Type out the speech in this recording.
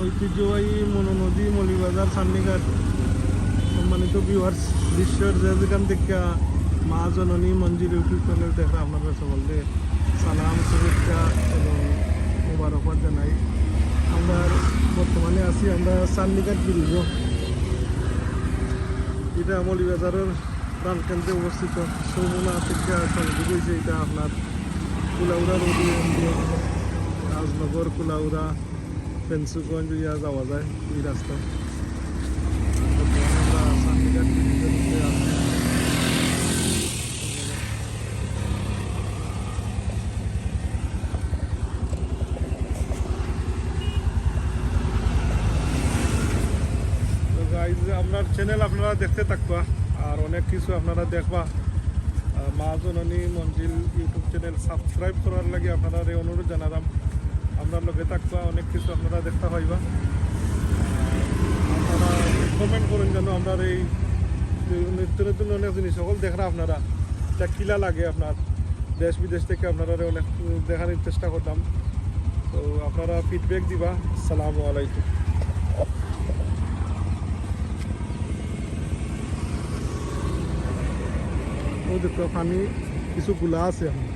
ঐতিহ্যবাহী মনোনদী মৌলিবাজার সান্নিঘাট। সম্মানিত ভিউয়ার্স, বিশ্বের যে যেখান থেকে মা জননী মঞ্জিল ইউটিউব চ্যানেল দেখা আপনারা সকলকে সালাম শুভেচ্ছা এবং মোবারকবাদ জানাই। আমরা বর্তমানে আছি আমরা সান্নিঘাট ব্রিজ, এটা মৌলিবাজারের প্রাণকেন্দ্রে অবস্থিত। সৌমনা থেকে সংযোগ হয়েছে এটা আপনার কুলাউড়া রোড দিয়ে রাজনগর কুলাউড়া ফেন্সুগঞ্জ ইয়া যাওয়া যায় এই রাস্তা। বর্তমানে আমরা সান্নিঘাট ব্রিজের উপরে আছি। আপনার চ্যানেল আপনারা দেখতে থাকবা আর অনেক কিছু আপনারা দেখবা। মা জননী মঞ্জিল ইউটিউব চ্যানেল সাবস্ক্রাইব করার লাগে আপনারা এই অনুরোধ জানালাম। আপনার লগে থাকবা অনেক কিছু আপনারা দেখতে পাইবা। আপনারা কমেন্ট করেন যেন আমরা এই নিত্য নতুন অনেক জিনিস সকল দেখা আপনারা যা কিলা লাগে আপনার দেশ বিদেশ থেকে আপনারা অনেক দেখার চেষ্টা করতাম। তো আপনারা ফিডব্যাক দিবা। আসসালামু আলাইকুম। দেখো পানি কিছু গুলা আছে এখন।